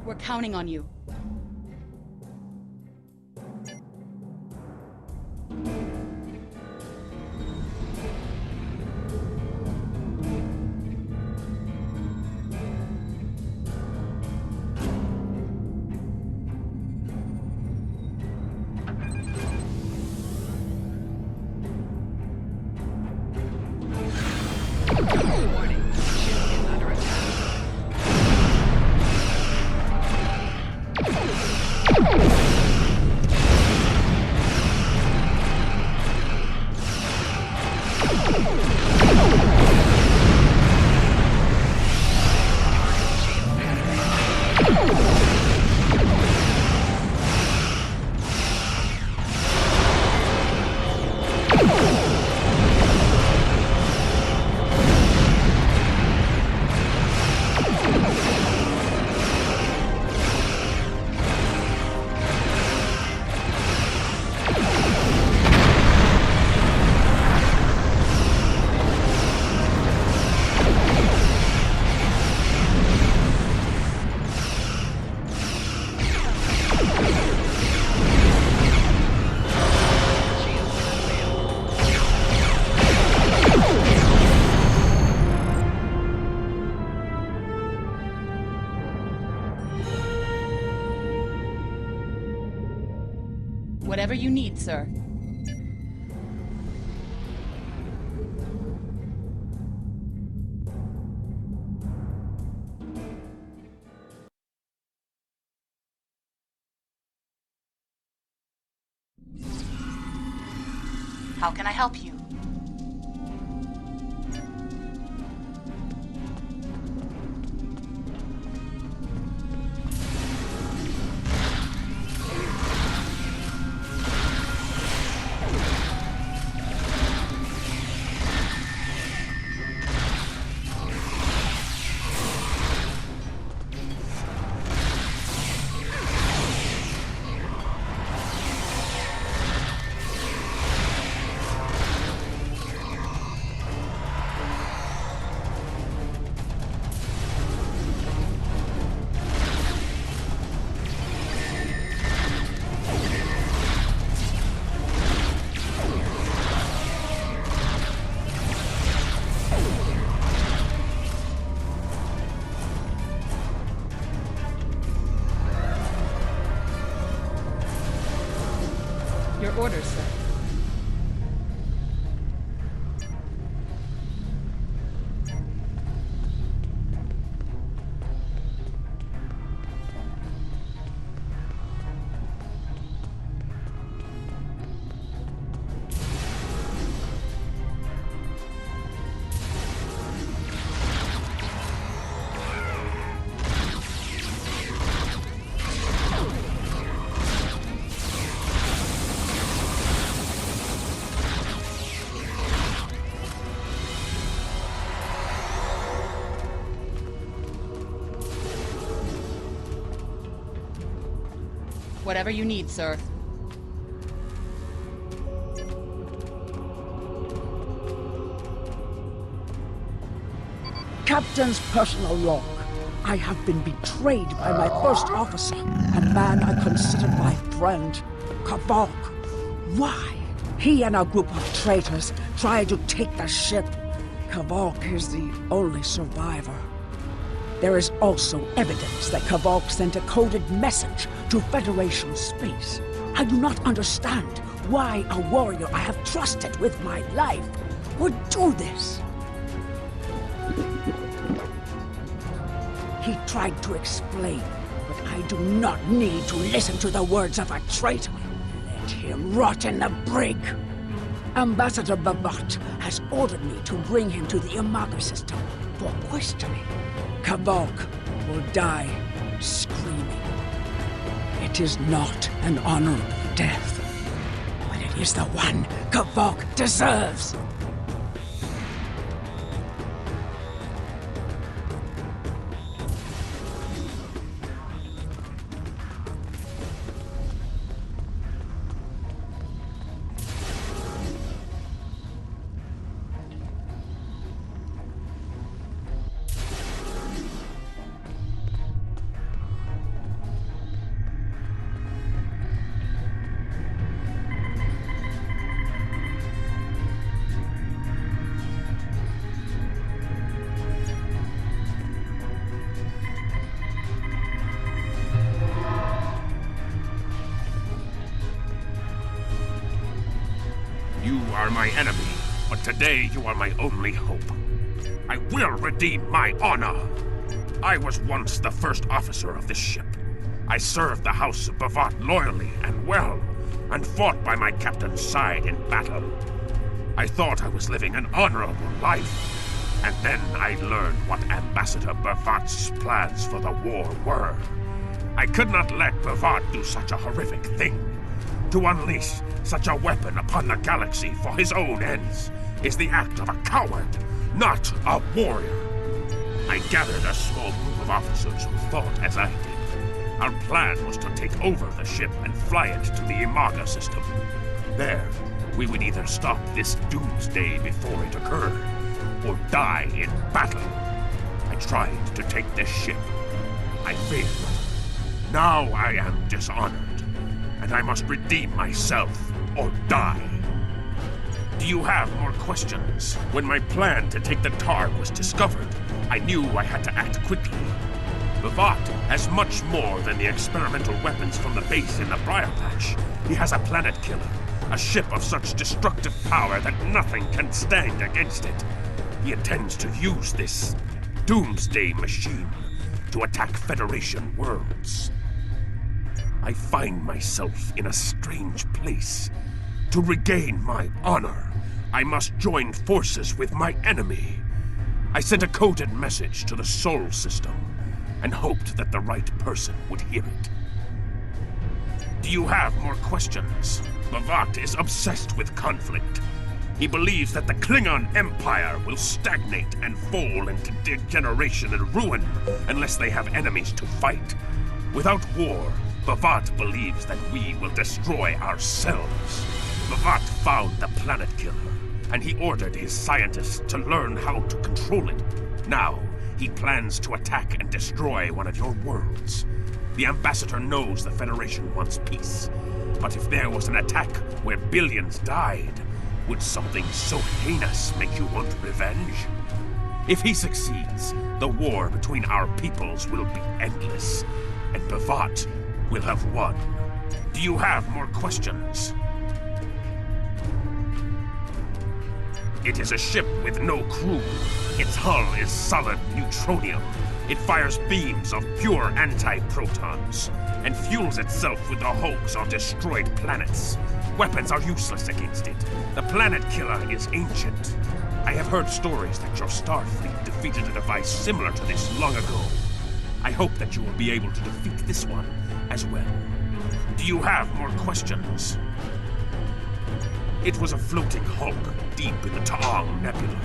We're counting on you. Warning, shield is under attack. Shield activated. Shield unavailable. Whatever you need, sir. How can I help you? Your orders, sir. Whatever you need, sir. Captain's personal log. I have been betrayed by my first officer, a man I considered my friend, Kavok. Why? He and a group of traitors tried to take the ship. Kavok is the only survivor. There is also evidence that Kavok sent a coded message to Federation space. I do not understand why a warrior I have trusted with my life would do this. He tried to explain, but I do not need to listen to the words of a traitor. Let him rot in the brig. Ambassador Babat has ordered me to bring him to the Imaga system for questioning. Kavok will die screaming. It is not an honorable death, but it is the one Kavok deserves. are my enemy, but today you are my only hope. I will redeem my honor. I was once the first officer of this ship. I served the House of Bavat loyally and well, and fought by my captain's side in battle. I thought I was living an honorable life, and then I learned what Ambassador Bavat's plans for the war were. I could not let Bavat do such a horrific thing. To unleash such a weapon upon the galaxy for his own ends is the act of a coward, not a warrior. I gathered a small group of officers who thought as I did. Our plan was to take over the ship and fly it to the Imaga system. There, we would either stop this doomsday before it occurred, or die in battle. I tried to take this ship. I failed. Now I am dishonored, and I must redeem myself or die. Do you have more questions? When my plan to take the Targ was discovered, I knew I had to act quickly. Bavat has much more than the experimental weapons from the base in the Briar Patch. He has a planet killer, a ship of such destructive power that nothing can stand against it. He intends to use this doomsday machine to attack Federation worlds. I find myself in a strange place. To regain my honor, I must join forces with my enemy. I sent a coded message to the Sol system and hoped that the right person would hear it. Do you have more questions? Bavat is obsessed with conflict. He believes that the Klingon Empire will stagnate and fall into degeneration and ruin unless they have enemies to fight. Without war, Bavat believes that we will destroy ourselves. Bavat found the planet killer, and he ordered his scientists to learn how to control it. Now, he plans to attack and destroy one of your worlds. The Ambassador knows the Federation wants peace, but if there was an attack where billions died, would something so heinous make you want revenge? If he succeeds, the war between our peoples will be endless, and Bavat will have won. Do you have more questions? It is a ship with no crew. Its hull is solid neutronium. It fires beams of pure anti-protons, and fuels itself with the hulks of destroyed planets. Weapons are useless against it. The planet killer is ancient. I have heard stories that your Starfleet defeated a device similar to this long ago. I hope that you will be able to defeat this one as well. Do you have more questions? It was a floating hulk deep in the Ta'ang Nebula.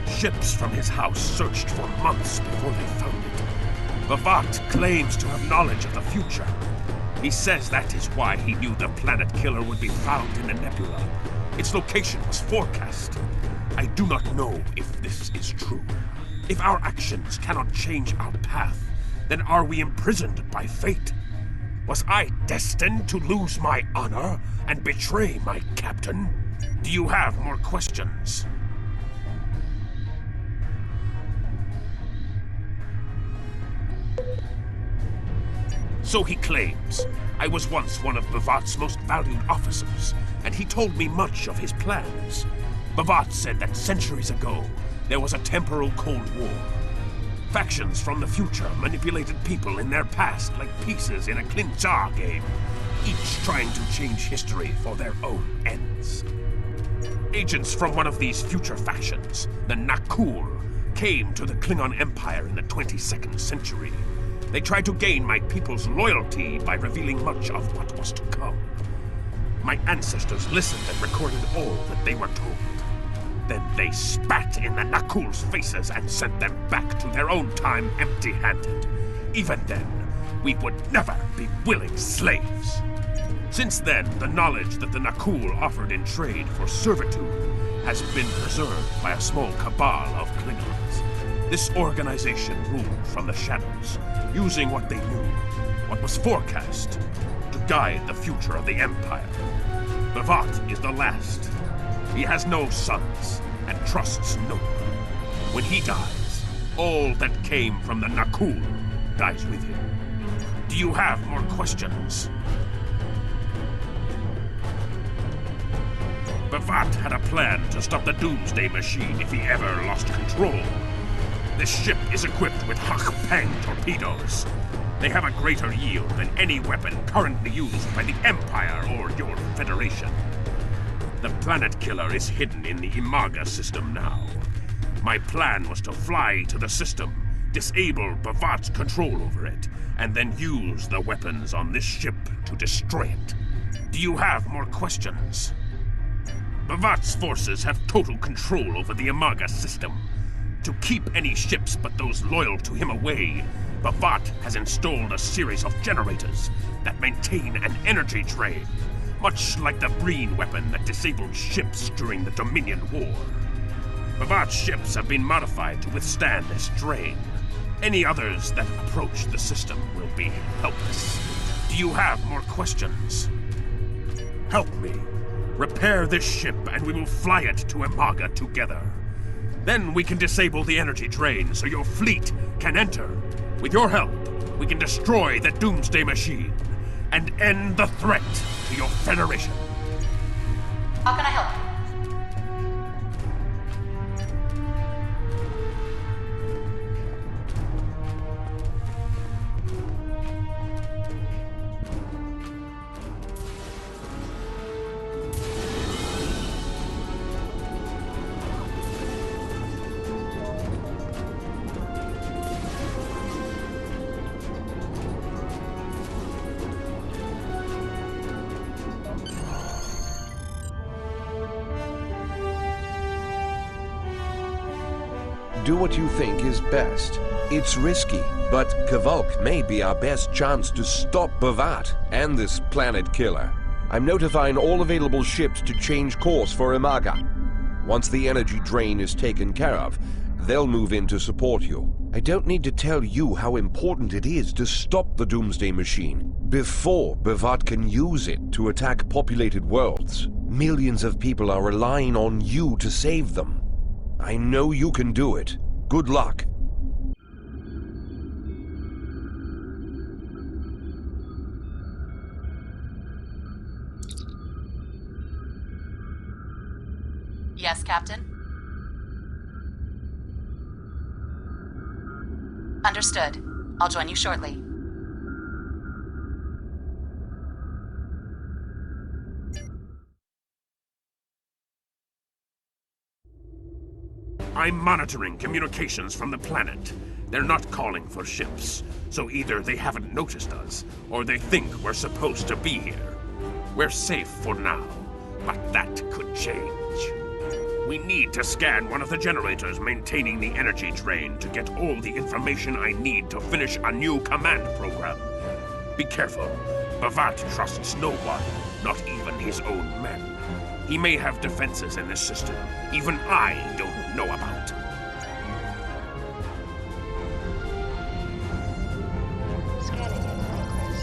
Ships from his house searched for months before they found it. Bavat claims to have knowledge of the future. He says that is why he knew the planet killer would be found in the nebula. Its location was forecast. I do not know if this is true. If our actions cannot change our path, then are we imprisoned by fate? Was I destined to lose my honor and betray my captain? Do you have more questions? So he claims. I was once one of Bavat's most valued officers, and he told me much of his plans. Bavat said that centuries ago, there was a temporal Cold War. Factions from the future manipulated people in their past like pieces in a Klinjar game, each trying to change history for their own ends. Agents from one of these future factions, the Nakul, came to the Klingon Empire in the 22nd century. They tried to gain my people's loyalty by revealing much of what was to come. My ancestors listened and recorded all that they were told. Then they spat in the Nakul's faces and sent them back to their own time empty-handed. Even then, we would never be willing slaves. Since then, the knowledge that the Nakul offered in trade for servitude has been preserved by a small cabal of Klingons. This organization ruled from the shadows, using what they knew, what was forecast, to guide the future of the Empire. Bavat is the last. He has no sons, and trusts no one. When he dies, all that came from the Nakul dies with him. Do you have more questions? Bavat had a plan to stop the Doomsday Machine if he ever lost control. This ship is equipped with Hak Pang torpedoes. They have a greater yield than any weapon currently used by the Empire or your Federation. The planet killer is hidden in the Imaga system now. My plan was to fly to the system, disable Bavat's control over it, and then use the weapons on this ship to destroy it. Do you have more questions? Bavat's forces have total control over the Imaga system. To keep any ships but those loyal to him away, Bavat has installed a series of generators that maintain an energy drain, much like the Breen weapon that disabled ships during the Dominion War. Bavat's ships have been modified to withstand this drain. Any others that approach the system will be helpless. Do you have more questions? Help me. Repair this ship and we will fly it to Imaga together. Then we can disable the energy drain so your fleet can enter. With your help, we can destroy the Doomsday Machine and end the threat to your Federation. How can I help you? Do what you think is best. It's risky, but Kavok may be our best chance to stop Bavat and this planet killer. I'm notifying all available ships to change course for Imaga. Once the energy drain is taken care of, they'll move in to support you. I don't need to tell you how important it is to stop the Doomsday Machine before Bavat can use it to attack populated worlds. Millions of people are relying on you to save them. I know you can do it. Good luck. Yes, Captain? Understood. I'll join you shortly. I'm monitoring communications from the planet. They're not calling for ships, so either they haven't noticed us, or they think we're supposed to be here. We're safe for now, but that could change. We need to scan one of the generators maintaining the energy drain to get all the information I need to finish a new command program. Be careful. Bavat trusts no one, not even his own men. He may have defenses in this system even I don't know about. Scanning in progress.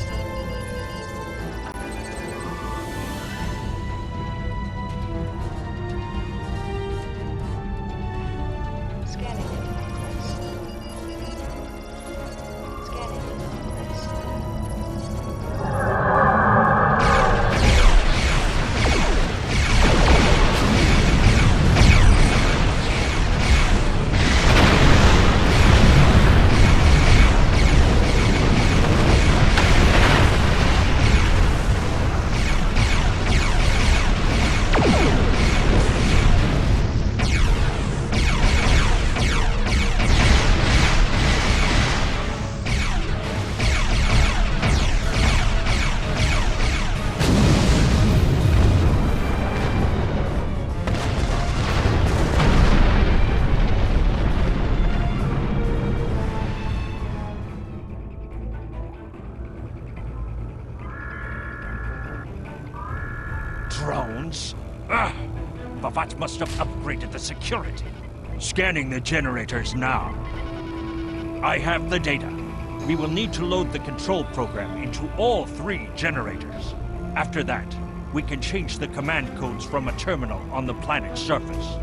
Scanning in progress. Scanning in progress. Drones? Ah! Bavat must have upgraded the security. Scanning the generators now. I have the data. We will need to load the control program into all 3 generators. After that, we can change the command codes from a terminal on the planet's surface.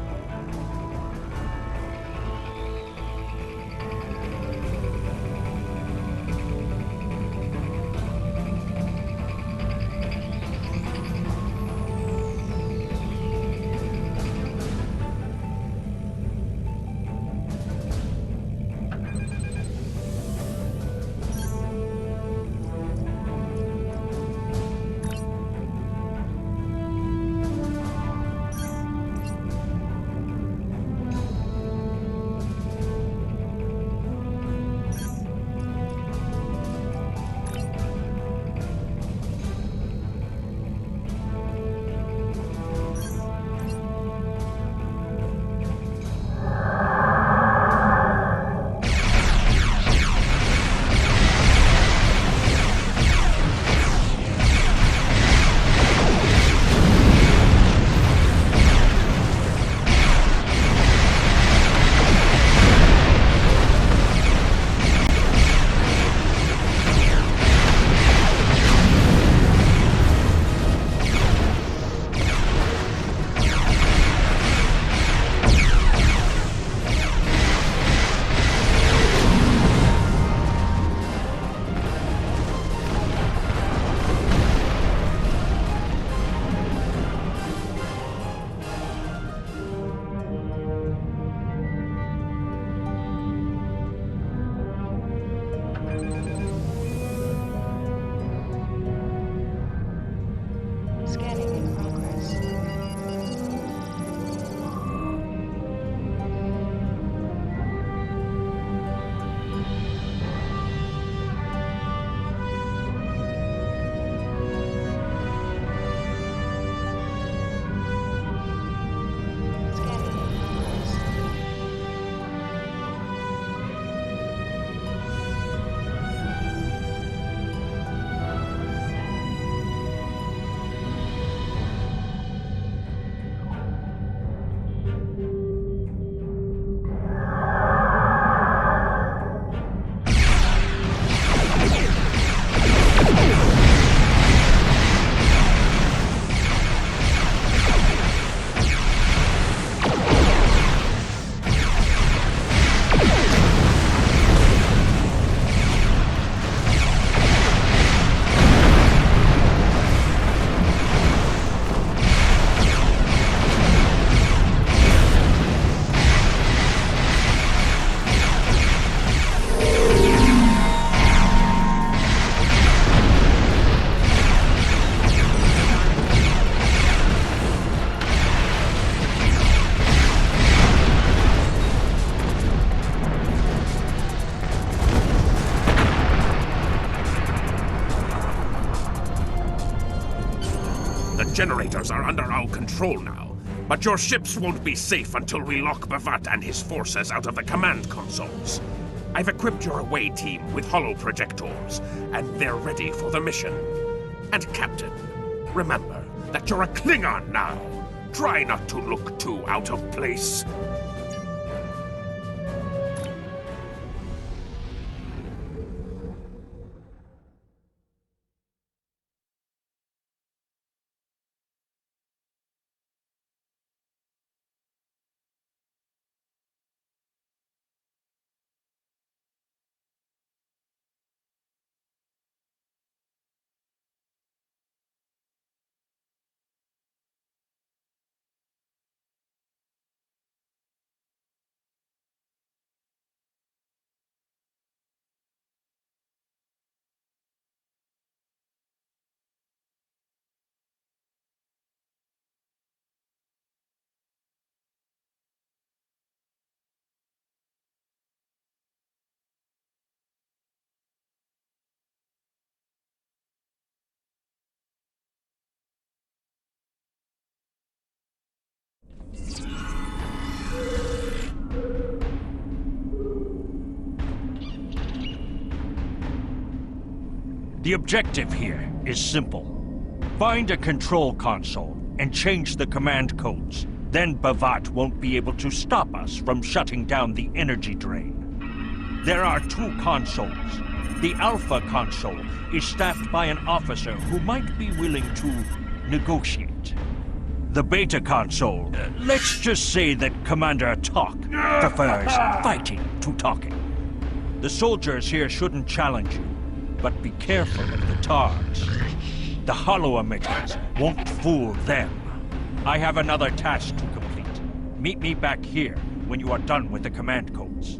generators are under our control now, but your ships won't be safe until we lock Bavat and his forces out of the command consoles. I've equipped your away team with holoprojectors, and they're ready for the mission. And Captain, remember that you're a Klingon now. Try not to look too out of place. The objective here is simple. Find a control console and change the command codes. Then Bavat won't be able to stop us from shutting down the energy drain. There are 2 consoles. The Alpha console is staffed by an officer who might be willing to negotiate. The Beta console, let's just say that Commander Talk prefers fighting to talking. The soldiers here shouldn't challenge you, but be careful of the TARs. The holo emitters won't fool them. I have another task to complete. Meet me back here when you are done with the command codes.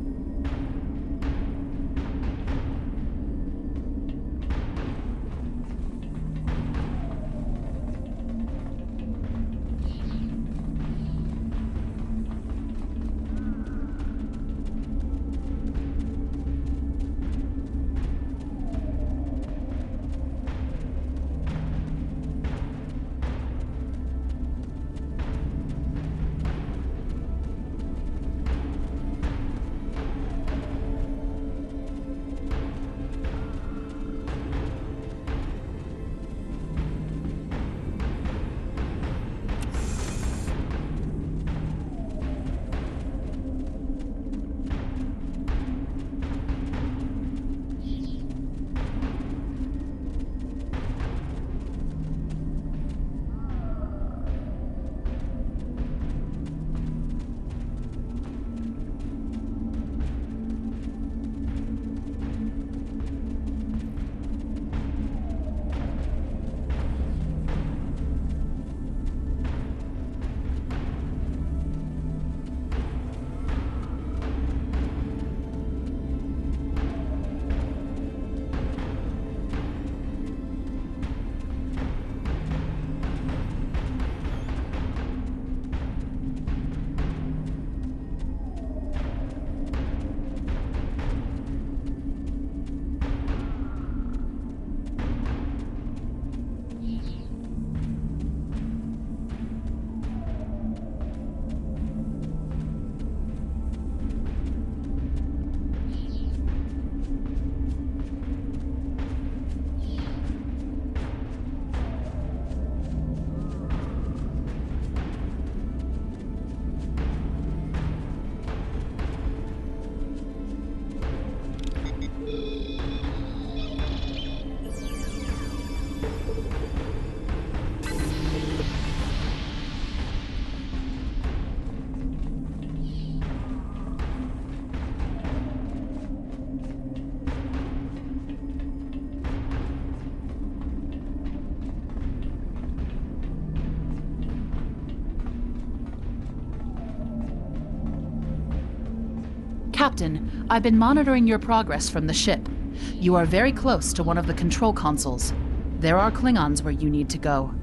Captain, I've been monitoring your progress from the ship. You are very close to one of the control consoles. There are Klingons where you need to go.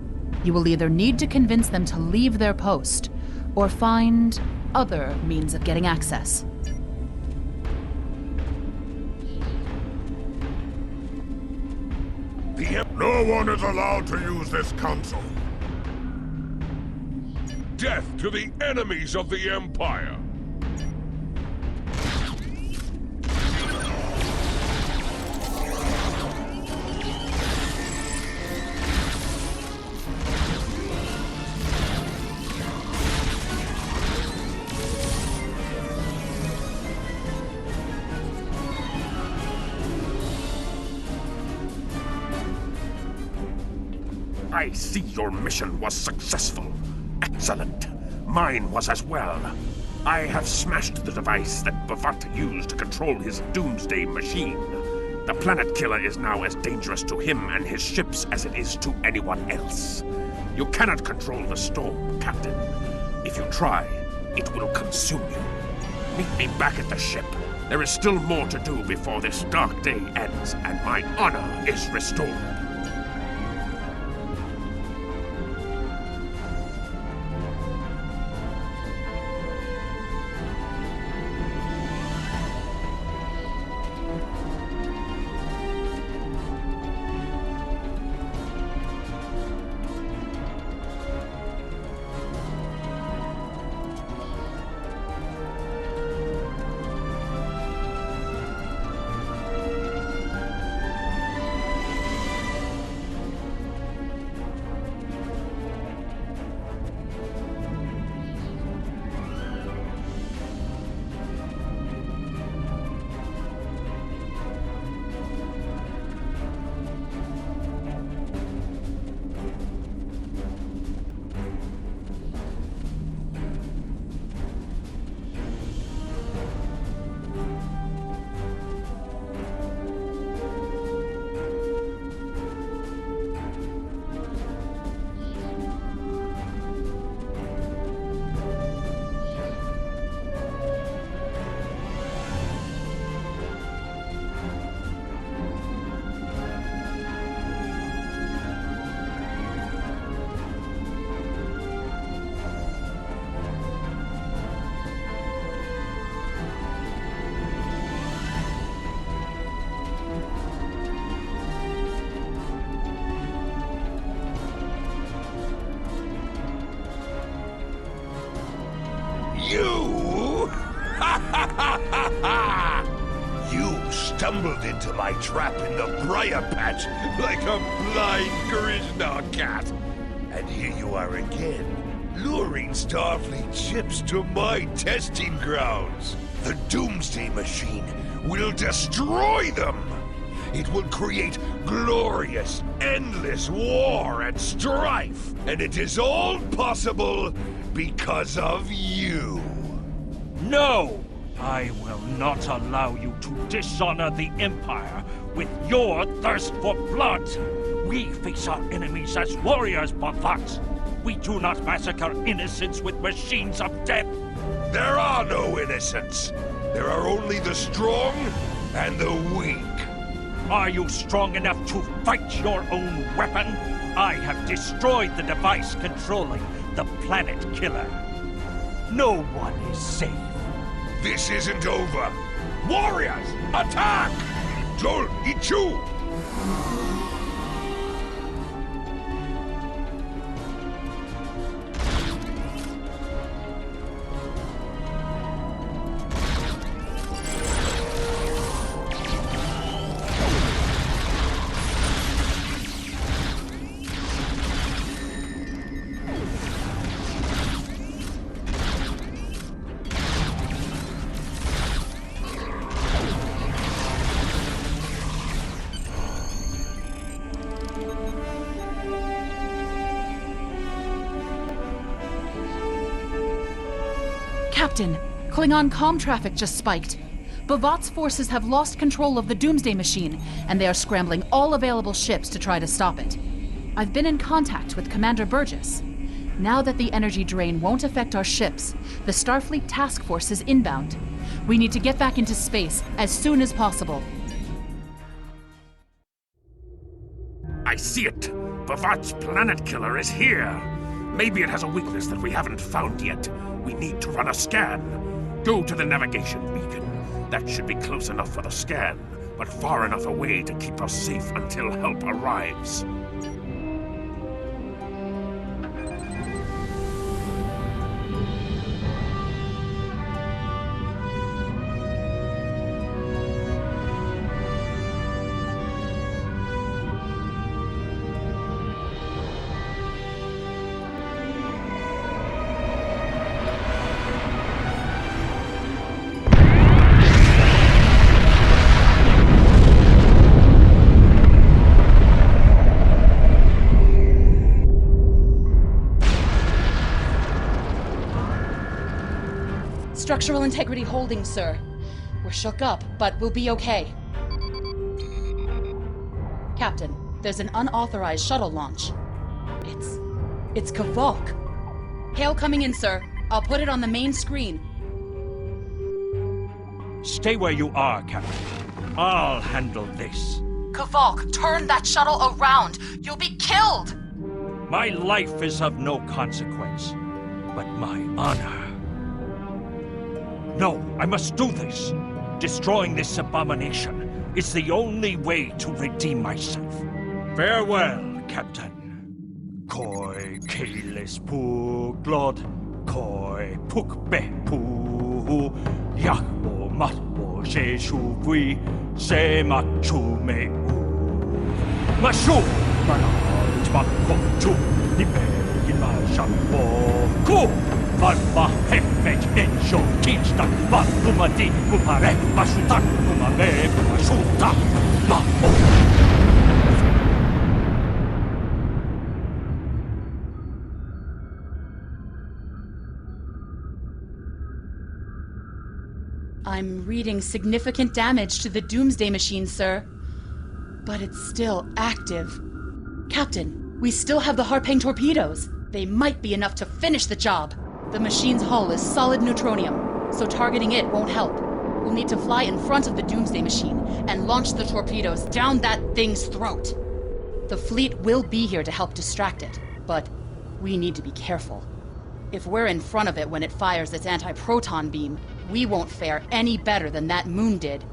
You will either need to convince them to leave their post, or find other means of getting access. No one is allowed to use this console. death to the enemies of the Empire! I see your mission was successful. Excellent. Mine was as well. I have smashed the device that Bavat used to control his doomsday machine. The planet killer is now as dangerous to him and his ships as it is to anyone else. You cannot control the storm, Captain. If you try, it will consume you. Meet me back at the ship. There is still more to do before this dark day ends and my honor is restored. You? You stumbled into my trap in the briar patch like a blind Grishnar cat. And here you are again, luring Starfleet ships to my testing grounds. The Doomsday Machine will destroy them. It will create glorious, endless war and strife. And it is all possible because of you. No! I will not allow you to dishonor the Empire with your thirst for blood. We face our enemies as warriors, Bavat. We do not massacre innocents with machines of death. There are no innocents. There are only the strong and the weak. Are you strong enough to fight your own weapon? I have destroyed the device controlling the planet killer. No one is safe. This isn't over. Warriors, attack! Joel, Ichu! Captain, Klingon comm traffic just spiked. Bavat's forces have lost control of the Doomsday Machine, and they are scrambling all available ships to try to stop it. I've been in contact with Commander Burgess. Now that the energy drain won't affect our ships, the Starfleet task force is inbound. We need to get back into space as soon as possible. I see it. Bavat's planet killer is here. Maybe it has a weakness that we haven't found yet. We need to run a scan. Go to the navigation beacon. That should be close enough for the scan, but far enough away to keep us safe until help arrives. Structural integrity holding, sir. We're shook up, but we'll be okay. Captain, there's an unauthorized shuttle launch. It's Kavok. Hail coming in, sir. I'll put it on the main screen. Stay where you are, Captain. I'll handle this. Kavok, turn that shuttle around! You'll be killed! My life is of no consequence, but my honor. No, I must do this. Destroying this abomination is the only way to redeem myself. Farewell, Captain. Koi keles puglod, koi pukbe pu, yakbo matbo she shuvui, se machume u. Mashu, manaj makochu, nipe gilma shambo ku. Varma heffet ensho kinsta, varumati kupare, masutak kumabe, masuta, ma. I'm reading significant damage to the Doomsday Machine, sir. But it's still active. Captain, we still have the Harpang torpedoes. They might be enough to finish the job. The machine's hull is solid neutronium, so targeting it won't help. We'll need to fly in front of the Doomsday Machine and launch the torpedoes down that thing's throat. The fleet will be here to help distract it, but we need to be careful. If we're in front of it when it fires its anti-proton beam, we won't fare any better than that moon did